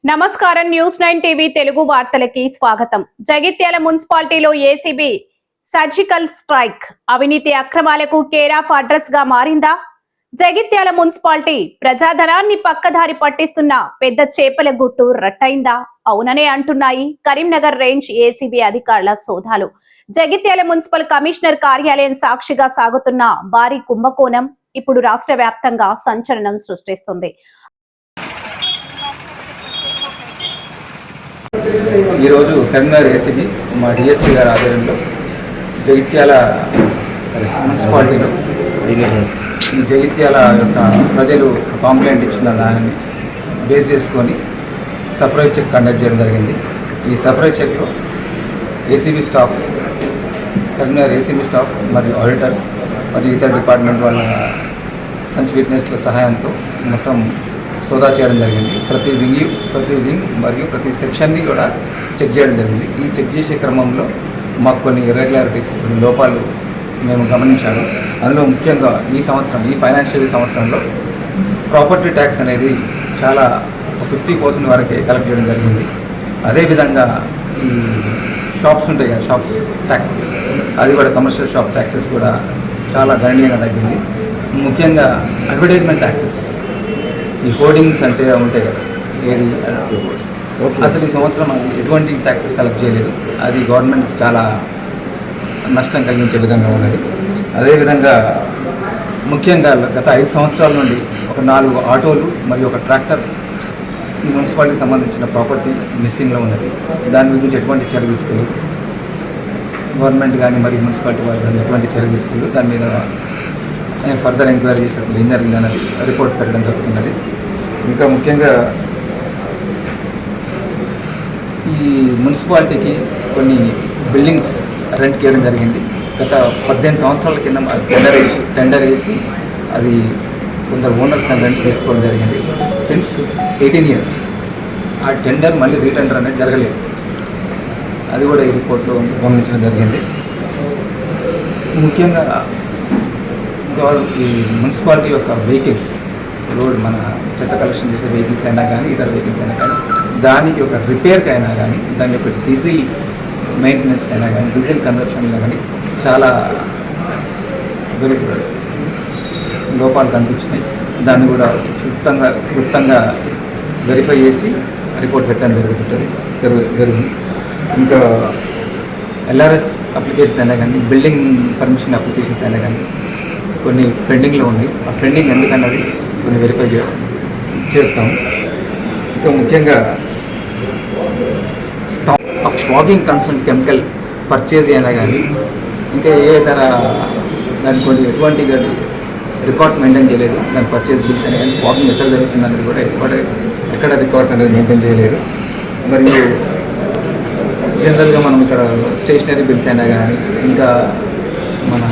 నమస్కారం news 9 TV Telugu వార్తలకి స్వాగతం. జగిత్యాల మున్సిపాలిటీలో ఏసీబీ సర్జికల్ స్ట్రైక్ అవినీతి అక్రమాలకు కేర్ ఆఫ్ అడ్రస్ గా మారిందా? జగిత్యాల మున్సిపాలిటీ ప్రజాధనాన్ని పక్కదారి పట్టిస్తున్న పెద్ద చేపల గుట్టు రట్టయిందా? అవుననే అంటున్నాయి కరీంనగర్ రేంజ్ ఏసీబీ అధికారుల సోదాలు. జగిత్యాల మున్సిపల్ కమిషనర్ కార్యాలయం సాక్షిగా సాగుతున్న భారీ కుంభకోణం ఇప్పుడు రాష్ట్ర వ్యాప్తంగా సంచలనం సృష్టిస్తుంది. ఈరోజు కరీంనగర్ ఏసీబీ మా డిఎస్పీ గారి ఆధ్వర్యంలో జగిత్యాల మున్సిపాలిటీలో ఈ జగిత్యాల యొక్క ప్రజలు కంప్లైంట్ ఇచ్చిన దాన్ని బేస్ చేసుకొని సర్ప్రైజ్ చెక్ కండక్ట్ చేయడం జరిగింది. ఈ సర్ప్రైజ్ చెక్లో ACB staff, Karimnagar ACB staff మరియు ఆడిటర్స్ మరియు ఇతర డిపార్ట్మెంట్ వాళ్ళ సంచి విట్నెస్ల సహాయంతో మొత్తం సోదా చేయడం జరిగింది. ప్రతి వింగ్ మరియు ప్రతి సెక్షన్ని కూడా చెక్ చేయడం జరిగింది. ఈ చెక్ చేసే క్రమంలో మాకు కొన్ని ఇర్రెగ్యులారిటీస్, కొన్ని లోపాలు మేము గమనించాము. అందులో ముఖ్యంగా ఈ ఫైనాన్షియల్ సంవత్సరంలో ప్రాపర్టీ ట్యాక్స్ అనేది చాలా 50% వరకే కలెక్ట్ చేయడం జరిగింది. అదేవిధంగా ఈ షాప్స్ ఉంటాయి కదా, షాప్స్ ట్యాక్సెస్, అది కూడా కమర్షియల్ షాప్ ట్యాక్సెస్ కూడా చాలా గణనీయంగా తగ్గింది. ముఖ్యంగా అడ్వర్టైజ్మెంట్ ట్యాక్సెస్, ఈ హోర్డింగ్స్ అంటే ఉంటాయి కదా, ఏది అసలు ఈ సంవత్సరం అది ఎటువంటి ట్యాక్సెస్ కలెక్ట్ చేయలేదు. అది గవర్నమెంట్ చాలా నష్టం కలిగించే విధంగా ఉన్నది. అదేవిధంగా ముఖ్యంగా గత 5 సంవత్సరాల నుండి ఒక 4 ఆటోలు మరియు ఒక ట్రాక్టర్ ఈ మున్సిపాలిటీకి సంబంధించిన ప్రాపర్టీ మిస్సింగ్లో ఉన్నది. దాని గురించి ఎటువంటి చర్య తీసుకోలేదు గవర్నమెంట్ కానీ మరియు మున్సిపాలిటీ వారు కానీ ఎటువంటి చర్య తీసుకోలేదు. దాని మీద ఫర్దర్ ఎంక్వైరీ చేసి అసలు ఏం జరిగింది అనేది రిపోర్ట్ పెట్టడం జరుగుతున్నది. ఇంకా ముఖ్యంగా ఈ మున్సిపాలిటీకి కొన్ని బిల్డింగ్స్ రెంట్కి ఇవ్వడం జరిగింది. గత 18 సంవత్సరాల కింద టెండర్ వేసి అది కొందరు ఓనర్స్ రెంట్ తీసుకోవడం జరిగింది. సిన్స్ 18 ఇయర్స్ ఆ టెండర్ మళ్ళీ రీటెండర్ అనేది జరగలేదు. అది కూడా ఈ రిపోర్ట్లో గమనించడం జరిగింది. ముఖ్యంగా ఈ మున్సిపాలిటీ యొక్క వెహికల్స్, రోడ్ మన చెత్త కలెక్షన్ చేసే వెహికల్స్ అయినా కానీ ఇతర వెహికల్స్ అయినా కానీ దాని యొక్క రిపేర్కి అయినా కానీ దాని యొక్క డీజిల్ మెయింటెనెన్స్కి అయినా కానీ డీజిల్ కన్జప్షన్లో కానీ చాలా లోపాలు కనిపించినాయి. దాన్ని కూడా క్లుప్తంగా వెరిఫై చేసి రిపోర్ట్ పెట్టడం జరిగింది. ఇంకా ఎల్ఆర్ఎస్ అప్లికేషన్స్ అయినా కానీ బిల్డింగ్ పర్మిషన్ అప్లికేషన్స్ అయినా కానీ కొన్ని పెండింగ్లో ఉంది. ఆ పెండింగ్ ఎందుకన్నది కొన్ని వెరిఫై చేస్తాం. ఇంకా ముఖ్యంగా ఫాగింగ్ కన్సర్న్ కెమికల్ పర్చేజ్ అయినా కానీ ఇంకా ఏ ఇతర దాని కొన్ని ఎటువంటి రికార్డ్స్ మెయింటైన్ చేయలేదు. దాని పర్చేజ్ బిల్స్ అయినా కానీ ఫాగింగ్ ఎక్కడ జరుగుతుంది అనేది కూడా ఎక్కడ రికార్డ్స్ అనేది మెయింటైన్ చేయలేదు. మరియు జనరల్గా మనం ఇక్కడ స్టేషనరీ బిల్స్ అయినా కానీ ఇంకా మన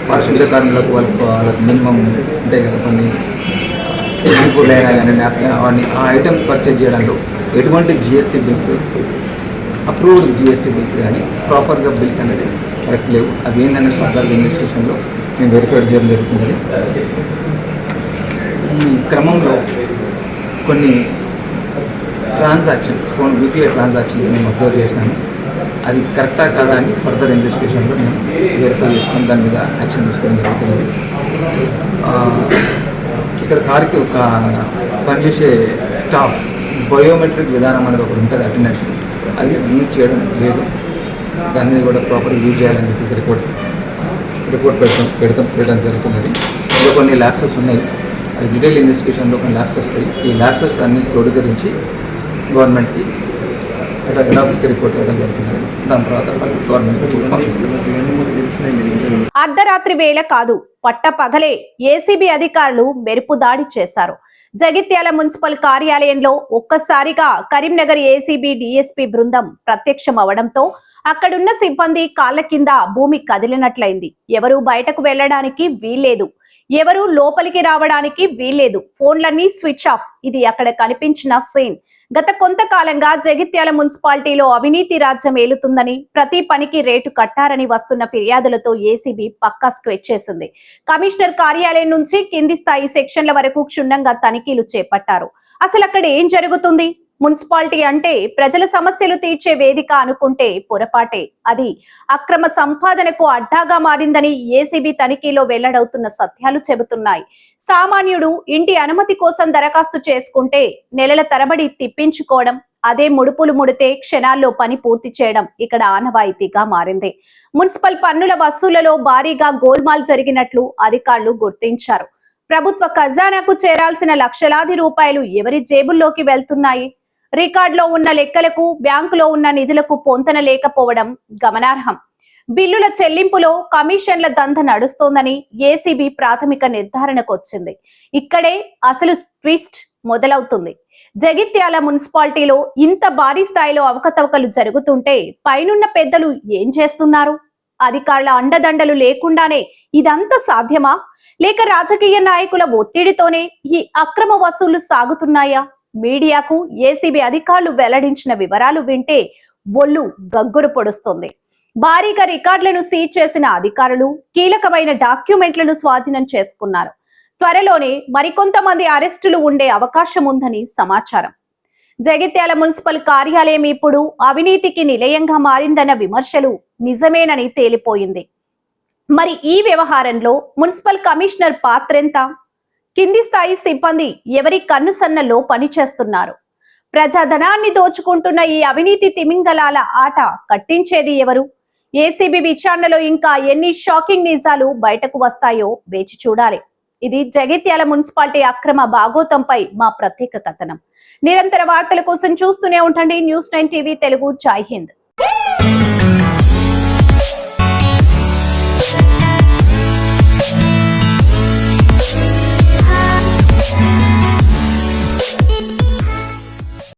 పారిశుద్ధ్య కార్మికులకు వాళ్ళకి మినిమం ఉంటాయి కదా, కొన్ని ఇంపోర్ట్లు అయినా కానీ అవన్నీ ఆ ఐటమ్స్ పర్చేజ్ చేయడంలో ఎటువంటి GST bills, approved GST bills కానీ ప్రాపర్గా బిల్స్ అనేది కరెక్ట్ లేవు. అవి ఏంటనేది ఫర్దర్గా ఇన్వెస్టిగేషన్లో మేము వెరిఫై చేయడం జరుగుతుంది. ఈ క్రమంలో కొన్ని ట్రాన్సాక్షన్స్, ఫోన్ యూపీఐ ట్రాన్సాక్షన్స్ మేము అబ్జర్వ్ చేసినాము. అది కరెక్టా కాదా అని ఫర్దర్ ఇన్వెస్టిగేషన్లో మేము వెరిఫై చేసుకొని దాని మీద యాక్షన్ తీసుకోవడం జరుగుతుంది. ఇక్కడ కార్కి ఒక పనిచేసే స్టాఫ్ బయోమెట్రిక్ విధానం అనేది ఒకటి ఉంటుంది, అటెండెన్స్, అది యూజ్ చేయడం లేదు. దాని మీద కూడా ప్రాపర్గా యూజ్ చేయాలని చెప్పేసి రిపోర్ట్ పెట్టడం జరుగుతున్నది. ఇంకా కొన్ని ల్యాప్సెస్ ఉన్నాయి. అది డీటెయిల్ ఇన్వెస్టిగేషన్లో కొన్ని ల్యాప్సెస్ వస్తాయి. ఈ ల్యాప్సెస్ అన్ని క్రోడీకరించి గవర్నమెంట్కి హెడ్ ఆఫీస్కి రిపోర్ట్ చేయడం జరుగుతుంది. దాని తర్వాత అర్ధరాత్రి వేళ కాదు, పట్టపగలే ఏసీబీ అధికారులు మెరుపు దాడి చేశారు. జగిత్యాల మున్సిపల్ కార్యాలయంలో ఒక్కసారిగా కరీంనగర్ ఏసీబీ డీఎస్పీ బృందం ప్రత్యక్షం అవడంతో అక్కడున్న సిబ్బంది కాళ్ల కింద భూమి కదిలినట్లయింది. ఎవరూ బయటకు వెళ్లడానికి వీల్లేదు, ఎవరూ లోపలికి రావడానికి వీల్లేదు, ఫోన్లన్నీ స్విచ్ ఆఫ్. ఇది అక్కడ కనిపించిన సీన్. గత కొంతకాలంగా జగిత్యాల మున్సిపాలిటీలో అవినీతి రాజ్యం ఏలుతుందని, ప్రతి పనికి రేటు కట్టారని వస్తున్న ఫిర్యాదులతో ఏసీబీ పక్కా స్క్వెచ్ చేసింది. కమిషనర్ కార్యాలయం నుంచి కింది స్థాయి సెక్షన్ల వరకు క్షుణ్ణంగా తనిఖీలు చేపట్టారు. అసలు అక్కడ ఏం జరుగుతుంది? మున్సిపాలిటీ అంటే ప్రజల సమస్యలు తీర్చే వేదిక అనుకుంటే పొరపాటే. అది అక్రమ సంపాదనకు అడ్డాగా మారిందని ఏసీబీ తనిఖీలో వెల్లడవుతున్న సత్యాలు చెబుతున్నాయి. సామాన్యుడు ఇంటి అనుమతి కోసం దరఖాస్తు చేసుకుంటే నెలల తరబడి తిప్పించుకోవడం, అదే ముడుపులు ముడితే క్షణాల్లో పని పూర్తి చేయడం ఇక్కడ ఆనవాయితీగా మారింది. మున్సిపల్ పన్నుల వసూళ్లలో భారీగా గోల్మాల్ జరిగినట్లు అధికారులు గుర్తించారు. ప్రభుత్వ ఖజానాకు చేరాల్సిన లక్షలాది రూపాయలు ఎవరి జేబుల్లోకి వెళ్తున్నాయి? రికార్డులో ఉన్న లెక్కలకు బ్యాంకులో ఉన్న నిధులకు పొంతన లేకపోవడం గమనార్హం. బిల్లుల చెల్లింపులో కమిషన్ల దంద నడుస్తోందని ఏసీబీ ప్రాథమిక నిర్ధారణకు వచ్చింది. ఇక్కడే అసలు ట్విస్ట్ మొదలవుతుంది. జగిత్యాల మున్సిపాలిటీలో ఇంత భారీ స్థాయిలో అవకతవకలు జరుగుతుంటే పైనున్న పెద్దలు ఏం చేస్తున్నారు? అధికారుల అండదండలు లేకుండానే ఇదంతా సాధ్యమా? లేక రాజకీయ నాయకుల ఒత్తిడితోనే ఈ అక్రమ వసూళ్లు సాగుతున్నాయా? మీడియాకు ఏసీబీ అధికారులు వెల్లడించిన వివరాలు వింటే ఒళ్ళు గగ్గురు పొడుస్తుంది. భారీగా రికార్డులను సీజ్ చేసిన అధికారులు కీలకమైన డాక్యుమెంట్లను స్వాధీనం చేసుకున్నారు. త్వరలోనే మరికొంతమంది అరెస్టులు ఉండే అవకాశం ఉందని సమాచారం. జగిత్యాల మున్సిపల్ కార్యాలయం ఇప్పుడు అవినీతికి నిలయంగా మారిందన్న విమర్శలు నిజమేనని తేలిపోయింది. మరి ఈ వ్యవహారంలో మున్సిపల్ కమిషనర్ పాత్రెంత? కింది స్థాయి సిబ్బంది ఎవరి కన్నుసన్నల్లో పనిచేస్తున్నారు? ప్రజాధనాన్ని దోచుకుంటున్న ఈ అవినీతి తిమింగలాల ఆట కట్టించేది ఎవరు? ఏసీబీ విచారణలో ఇంకా ఎన్ని షాకింగ్ నిజాలు బయటకు వస్తాయో వేచి చూడాలి. ఇది జగిత్యాల మున్సిపాలిటీ అక్రమ భాగోతంపై మా ప్రత్యేక కథనం. నిరంతర వార్తల కోసం చూస్తూనే ఉండండి న్యూస్ 9 టీవీ తెలుగు. జై హింద్.